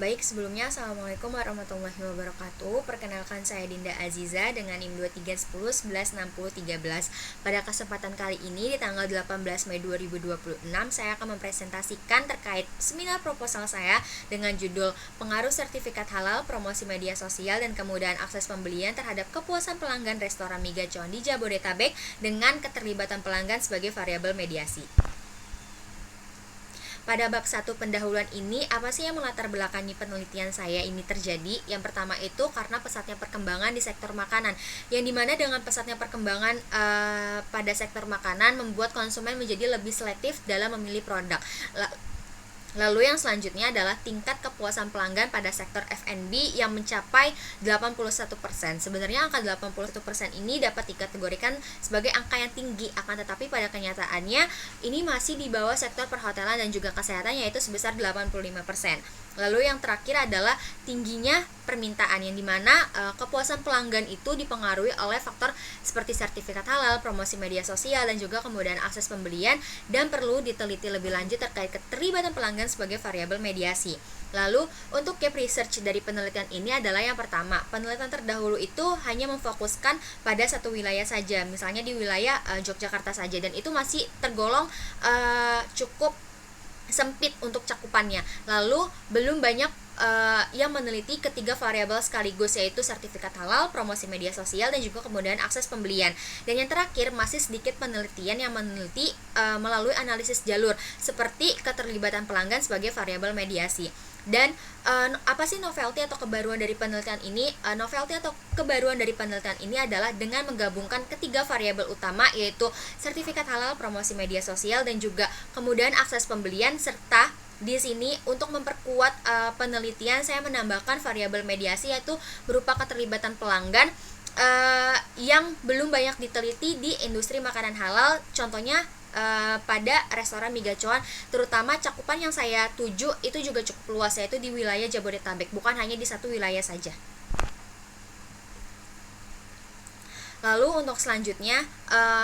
Baik, sebelumnya Assalamualaikum warahmatullahi wabarakatuh. Perkenalkan saya Dinda Aziza dengan NIM 2310116013. Pada kesempatan kali ini di tanggal 18 Mei 2026, saya akan mempresentasikan terkait seminar proposal saya dengan judul Pengaruh Sertifikat Halal, Promosi Media Sosial, dan Kemudahan Akses Pembelian terhadap Kepuasan Pelanggan Restoran Migacuan di Jabodetabek dengan keterlibatan pelanggan sebagai variabel mediasi. Pada bab 1 pendahuluan ini, apa sih yang melatar belakangi penelitian saya ini terjadi? Yang pertama itu karena pesatnya perkembangan di sektor makanan, yang dimana dengan pesatnya perkembangan pada sektor makanan membuat konsumen menjadi lebih selektif dalam memilih produk. Lalu yang selanjutnya adalah tingkat kepuasan pelanggan pada sektor F&B yang mencapai 81%. Sebenarnya angka 81% ini dapat dikategorikan sebagai angka yang tinggi, akan tetapi pada kenyataannya ini masih di bawah sektor perhotelan dan juga kesehatan, yaitu sebesar 85%. Lalu yang terakhir adalah tingginya permintaan, yang dimana kepuasan pelanggan itu dipengaruhi oleh faktor seperti sertifikat halal, promosi media sosial, dan juga kemudahan akses pembelian, dan perlu diteliti lebih lanjut terkait keterlibatan pelanggan sebagai variabel mediasi. Lalu untuk gap research dari penelitian ini adalah yang pertama, penelitian terdahulu itu hanya memfokuskan pada satu wilayah saja, misalnya di wilayah Yogyakarta saja, dan itu masih tergolong cukup sempit untuk cakupannya. Lalu belum banyak yang meneliti ketiga variabel sekaligus, yaitu sertifikat halal, promosi media sosial, dan juga kemudahan akses pembelian. Dan yang terakhir, masih sedikit penelitian yang meneliti melalui analisis jalur seperti keterlibatan pelanggan sebagai variabel mediasi. Dan apa sih novelty atau kebaruan dari penelitian ini? Novelty atau kebaruan dari penelitian ini adalah dengan menggabungkan ketiga variabel utama, yaitu sertifikat halal, promosi media sosial, dan juga kemudahan akses pembelian. Serta di sini untuk memperkuat penelitian, saya menambahkan variabel mediasi, yaitu berupa keterlibatan pelanggan yang belum banyak diteliti di industri makanan halal. Contohnya pada restoran Migacuan, terutama cakupan yang saya tuju itu juga cukup luas, yaitu di wilayah Jabodetabek, bukan hanya di satu wilayah saja. Lalu untuk selanjutnya,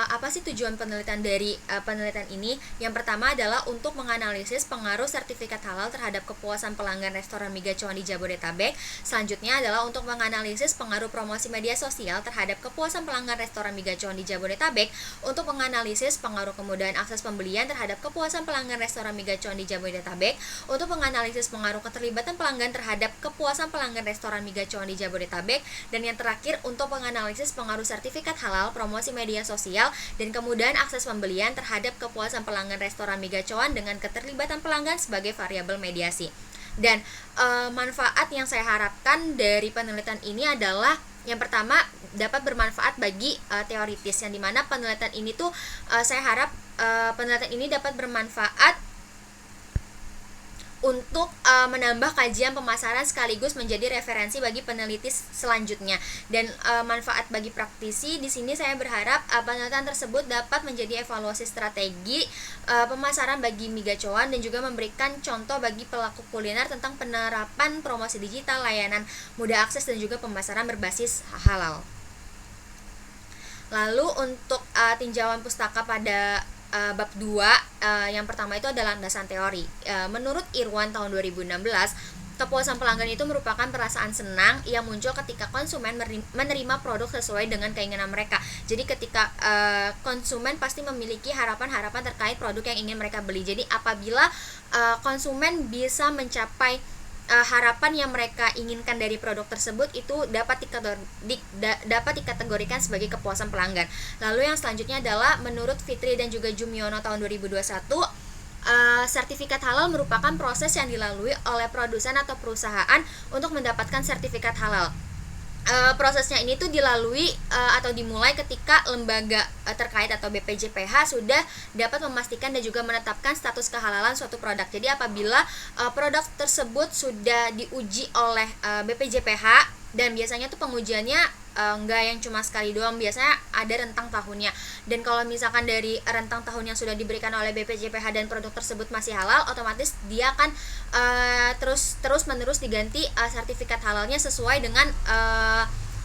apa sih tujuan penelitian dari penelitian ini? Yang pertama adalah untuk menganalisis pengaruh sertifikat halal terhadap kepuasan pelanggan restoran Migacuan di Jabodetabek. Selanjutnya adalah untuk menganalisis pengaruh promosi media sosial terhadap kepuasan pelanggan restoran Migacuan di Jabodetabek. Untuk menganalisis pengaruh kemudahan akses pembelian terhadap kepuasan pelanggan restoran Migacuan di Jabodetabek. Untuk menganalisis pengaruh keterlibatan pelanggan terhadap kepuasan pelanggan restoran Migacuan di Jabodetabek. Dan yang terakhir, untuk menganalisis pengaruh sertifikat halal, promosi media sosial, dan kemudahan akses pembelian terhadap kepuasan pelanggan restoran Migacuan dengan keterlibatan pelanggan sebagai variabel mediasi. Dan manfaat yang saya harapkan dari penelitian ini adalah yang pertama, dapat bermanfaat bagi teoritis, yang dimana penelitian ini tuh saya harap penelitian ini dapat bermanfaat untuk menambah kajian pemasaran sekaligus menjadi referensi bagi peneliti selanjutnya. Dan manfaat bagi praktisi, di sini saya berharap penelitian tersebut dapat menjadi evaluasi strategi pemasaran bagi Migacuan, dan juga memberikan contoh bagi pelaku kuliner tentang penerapan promosi digital, layanan mudah akses, dan juga pemasaran berbasis halal. Lalu untuk tinjauan pustaka pada bab 2, yang pertama itu adalah landasan teori. Menurut Irwan tahun 2016, kepuasan pelanggan itu merupakan perasaan senang yang muncul ketika konsumen menerima produk sesuai dengan keinginan mereka. Jadi ketika konsumen pasti memiliki harapan-harapan terkait produk yang ingin mereka beli. Jadi apabila konsumen bisa mencapai harapan yang mereka inginkan dari produk tersebut, itu dapat dikategorikan sebagai kepuasan pelanggan. Lalu yang selanjutnya adalah menurut Fitri dan juga Jumiono tahun 2021, sertifikat halal merupakan proses yang dilalui oleh produsen atau perusahaan untuk mendapatkan sertifikat halal. Prosesnya ini tuh dilalui atau dimulai ketika lembaga terkait atau BPJPH sudah dapat memastikan dan juga menetapkan status kehalalan suatu produk. Jadi apabila produk tersebut sudah diuji oleh BPJPH, dan biasanya tuh pengujiannya enggak yang cuma sekali doang, biasanya ada rentang tahunnya. Dan kalau misalkan dari rentang tahun yang sudah diberikan oleh BPJPH dan produk tersebut masih halal, otomatis dia akan terus menerus diganti sertifikat halalnya sesuai dengan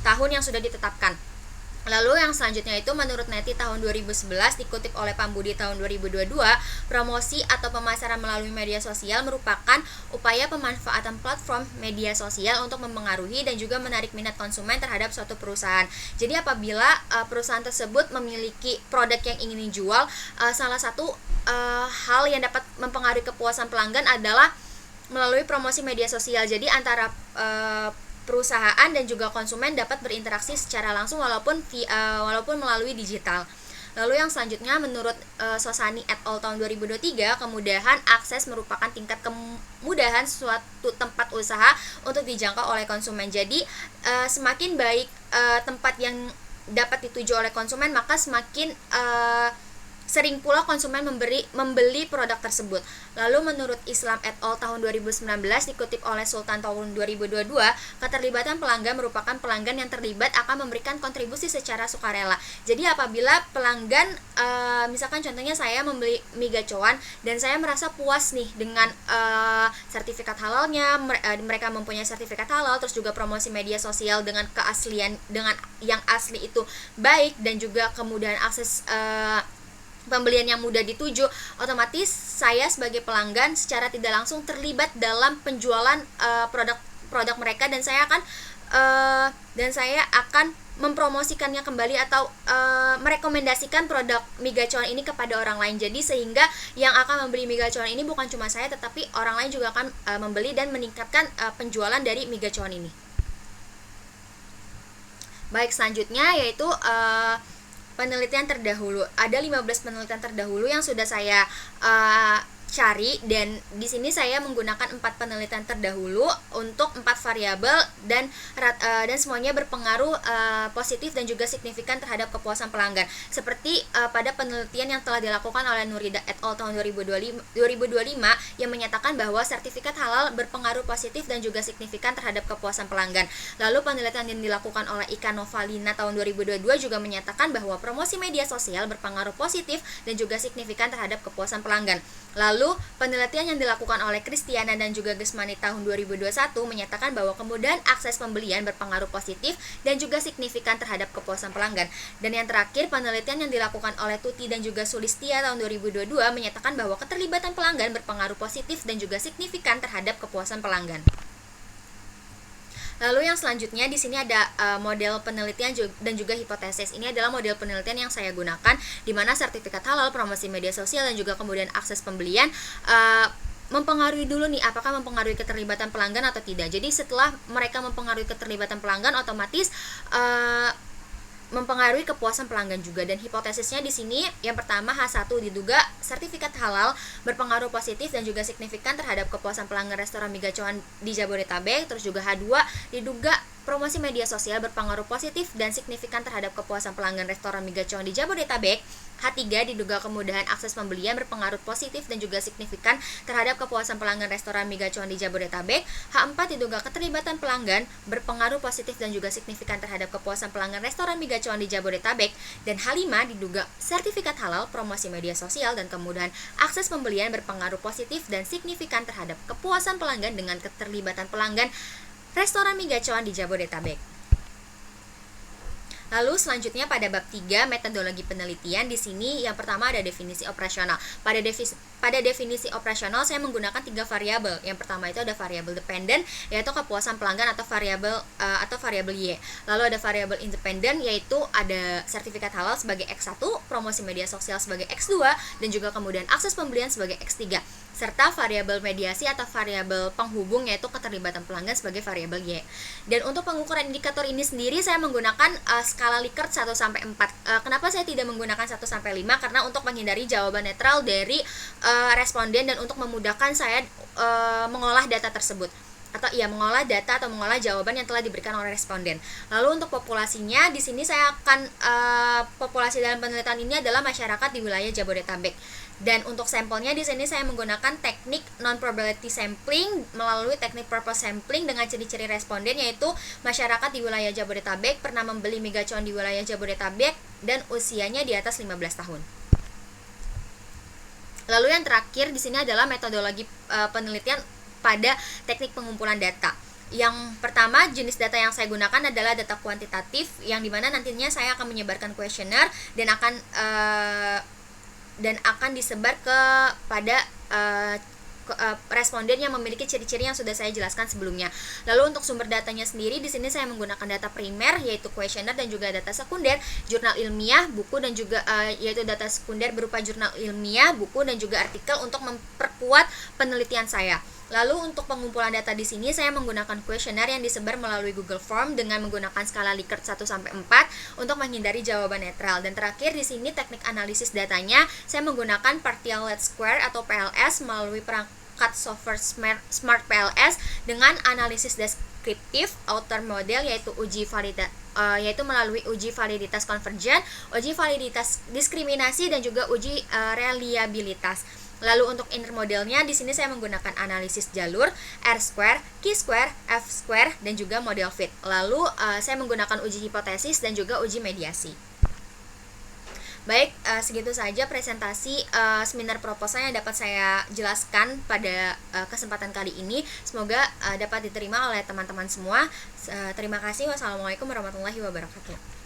tahun yang sudah ditetapkan. Lalu yang selanjutnya itu menurut Neti tahun 2011 dikutip oleh Pambudi tahun 2022, promosi atau pemasaran melalui media sosial merupakan upaya pemanfaatan platform media sosial untuk mempengaruhi dan juga menarik minat konsumen terhadap suatu perusahaan. Jadi apabila perusahaan tersebut memiliki produk yang ingin dijual, salah satu hal yang dapat mempengaruhi kepuasan pelanggan adalah melalui promosi media sosial. Jadi antara perusahaan dan juga konsumen dapat berinteraksi secara langsung walaupun melalui digital. Lalu yang selanjutnya menurut Sosani et al tahun 2023, kemudahan akses merupakan tingkat kemudahan suatu tempat usaha untuk dijangkau oleh konsumen. Jadi semakin baik tempat yang dapat dituju oleh konsumen, maka semakin sering pula konsumen membeli produk tersebut. Lalu menurut Islam et al tahun 2019 dikutip oleh Sultan tahun 2022, keterlibatan pelanggan merupakan pelanggan yang terlibat akan memberikan kontribusi secara sukarela. Jadi apabila pelanggan misalkan contohnya saya membeli mie gacoan dan saya merasa puas nih dengan sertifikat halalnya, mereka mempunyai sertifikat halal, terus juga promosi media sosial dengan keaslian, dengan yang asli itu baik, dan juga kemudahan akses pembelian yang mudah dituju, otomatis saya sebagai pelanggan secara tidak langsung terlibat dalam penjualan produk mereka, dan saya akan mempromosikannya kembali atau merekomendasikan produk mie gacoan ini kepada orang lain. Jadi sehingga yang akan membeli mie gacoan ini bukan cuma saya, tetapi orang lain juga akan membeli dan meningkatkan penjualan dari mie gacoan ini. Baik, selanjutnya yaitu penelitian terdahulu. Ada 15 penelitian terdahulu yang sudah saya cari, dan di sini saya menggunakan 4 penelitian terdahulu untuk 4 variabel dan semuanya berpengaruh positif dan juga signifikan terhadap kepuasan pelanggan. Seperti pada penelitian yang telah dilakukan oleh Nurida et al tahun 2025 yang menyatakan bahwa sertifikat halal berpengaruh positif dan juga signifikan terhadap kepuasan pelanggan. Lalu penelitian yang dilakukan oleh Ika Novalina tahun 2022 juga menyatakan bahwa promosi media sosial berpengaruh positif dan juga signifikan terhadap kepuasan pelanggan. Lalu penelitian yang dilakukan oleh Kristiana dan juga Gesmani tahun 2021 menyatakan bahwa kemudahan akses pembelian berpengaruh positif dan juga signifikan terhadap kepuasan pelanggan. Dan yang terakhir, penelitian yang dilakukan oleh Tuti dan juga Sulistia tahun 2022 menyatakan bahwa keterlibatan pelanggan berpengaruh positif dan juga signifikan terhadap kepuasan pelanggan. Lalu yang selanjutnya di sini ada model penelitian dan juga hipotesis. Ini adalah model penelitian yang saya gunakan, di mana sertifikat halal, promosi media sosial, dan juga kemudian akses pembelian mempengaruhi dulu nih, apakah mempengaruhi keterlibatan pelanggan atau tidak. Jadi setelah mereka mempengaruhi keterlibatan pelanggan, otomatis mempengaruhi kepuasan pelanggan juga. Dan hipotesisnya di sini yang pertama, H1 diduga sertifikat halal berpengaruh positif dan juga signifikan terhadap kepuasan pelanggan restoran mie gacoan di Jabodetabek. Terus juga H2 diduga promosi media sosial berpengaruh positif dan signifikan terhadap kepuasan pelanggan restoran mie gacoan di Jabodetabek. H3 diduga kemudahan akses pembelian berpengaruh positif dan juga signifikan terhadap kepuasan pelanggan restoran mie gacoan di Jabodetabek. H4 diduga keterlibatan pelanggan berpengaruh positif dan juga signifikan terhadap kepuasan pelanggan restoran mie gacoan di Jabodetabek. Dan H5 diduga sertifikat halal, promosi media sosial, dan kemudahan akses pembelian berpengaruh positif dan signifikan terhadap kepuasan pelanggan dengan keterlibatan pelanggan restoran mie gacoan di Jabodetabek. Lalu selanjutnya pada bab 3 metodologi penelitian, di sini yang pertama ada definisi operasional. Pada definisi operasional saya menggunakan 3 variabel. Yang pertama itu ada variabel dependen, yaitu kepuasan pelanggan atau variabel Y. Lalu ada variabel independen, yaitu ada sertifikat halal sebagai X1, promosi media sosial sebagai X2, dan juga kemudian akses pembelian sebagai X3, serta variabel mediasi atau variabel penghubung, yaitu keterlibatan pelanggan sebagai variabel Y. Dan untuk pengukuran indikator ini sendiri saya menggunakan skala Likert 1 sampai 4. Kenapa saya tidak menggunakan 1 sampai 5? Karena untuk menghindari jawaban netral dari responden dan untuk memudahkan saya mengolah data tersebut. Mengolah data atau mengolah jawaban yang telah diberikan oleh responden. Lalu untuk populasinya, di sini saya akan populasi dalam penelitian ini adalah masyarakat di wilayah Jabodetabek. Dan untuk sampelnya di sini saya menggunakan teknik non-probability sampling melalui teknik purpose sampling dengan ciri-ciri responden, yaitu masyarakat di wilayah Jabodetabek, pernah membeli mie gacoan di wilayah Jabodetabek, dan usianya di atas 15 tahun. Lalu yang terakhir di sini adalah metodologi penelitian pada teknik pengumpulan data. Yang pertama, jenis data yang saya gunakan adalah data kuantitatif, yang dimana nantinya saya akan menyebarkan kuesioner dan akan disebar kepada responden yang memiliki ciri-ciri yang sudah saya jelaskan sebelumnya. Lalu untuk sumber datanya sendiri, di sini saya menggunakan data primer yaitu kuesioner dan juga data sekunder, jurnal ilmiah, buku dan juga yaitu data sekunder berupa jurnal ilmiah, buku dan juga artikel untuk memperkuat penelitian saya. Lalu untuk pengumpulan data di sini saya menggunakan kuesioner yang disebar melalui Google Form dengan menggunakan skala Likert 1 sampai 4 untuk menghindari jawaban netral. Dan terakhir di sini teknik analisis datanya saya menggunakan partial least square atau PLS melalui perangkat software Smart PLS dengan analisis deskriptif outer model yaitu melalui uji validitas konvergen, uji validitas diskriminasi dan juga uji reliabilitas. Lalu untuk inner modelnya di sini saya menggunakan analisis jalur, R-square, Q-square, F-square dan juga model fit. Lalu saya menggunakan uji hipotesis dan juga uji mediasi. Baik, segitu saja presentasi seminar proposal yang dapat saya jelaskan pada kesempatan kali ini. Semoga dapat diterima oleh teman-teman semua. Terima kasih. Wassalamualaikum warahmatullahi wabarakatuh.